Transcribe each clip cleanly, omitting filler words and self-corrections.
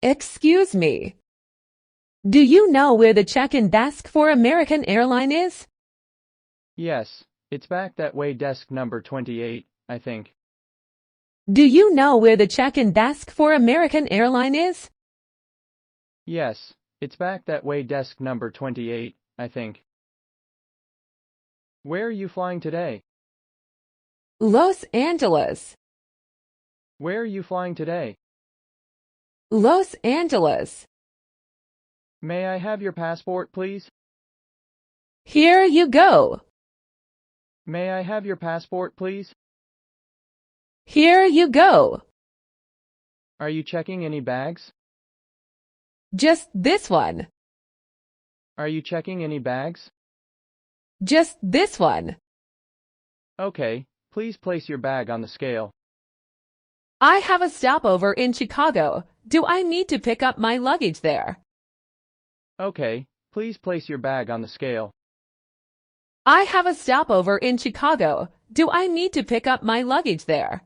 Excuse me. Do you know where the check-in desk for American Airlines is? Yes, it's back that way, desk number 28, I think. Do you know where the check-in desk for American Airlines is? Yes, it's back that way, desk number 28, I think. Where are you flying today? Los Angeles. Where are you flying today? Los Angeles. May I have your passport, please? Here you go. May I have your passport, please? Here you go. Are you checking any bags? Just this one. Are you checking any bags? Just this one. Okay, please place your bag on the scale. I have a stopover in Chicago. Do I need to pick up my luggage there? Okay, please place your bag on the scale. I have a stopover in Chicago. Do I need to pick up my luggage there?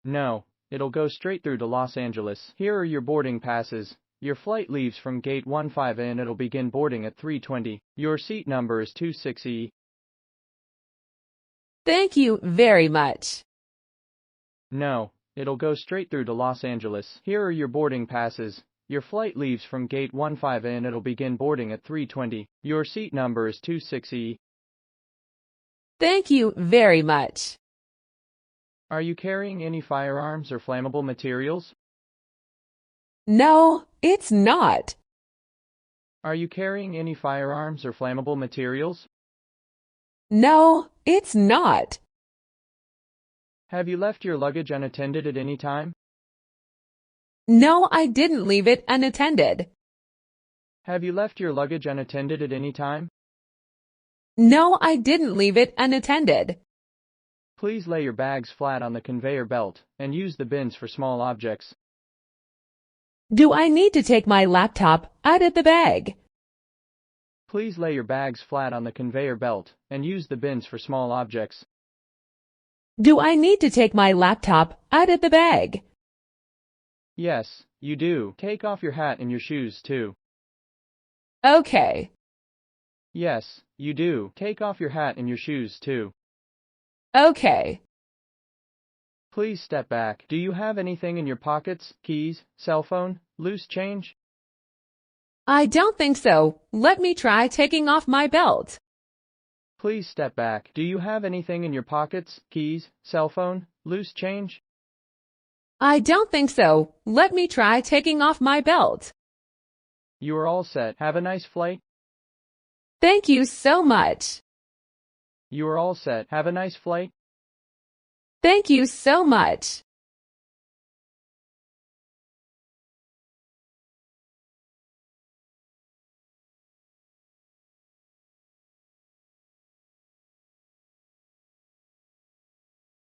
No, it'll go straight through to Los Angeles. Here are your boarding passes. Your flight leaves from gate 15 and it'll begin boarding at 3:20. Your seat number is 26E. Thank you very much. No, it'll go straight through to Los Angeles. Here are your boarding passes. Your flight leaves from gate 15 and it'll begin boarding at 3:20. Your seat number is 26E. Thank you very much. Are you carrying any firearms or flammable materials? No, it's not. Are you carrying any firearms or flammable materials? No, it's not. Have you left your luggage unattended at any time? No, I didn't leave it unattended. Have you left your luggage unattended at any time? No, I didn't leave it unattended. Please lay your bags flat on the conveyor belt and use the bins for small objects. Do I need to take my laptop out of the bag? Please lay your bags flat on the conveyor belt and use the bins for small objects. Do I need to take my laptop out of the bag? Yes, you do. Take off your hat and your shoes too. Okay. Yes, you do. Take off your hat and your shoes too. Okay. Please step back. Do you have anything in your pockets? Keys, cell phone, loose change? I don't think so. Let me try taking off my belt. Please step back. Do you have anything in your pockets? Keys, cell phone, loose change? I don't think so. Let me try taking off my belt. You are all set. Have a nice flight. Thank you so much. You are all set. Have a nice flight. Thank you so much.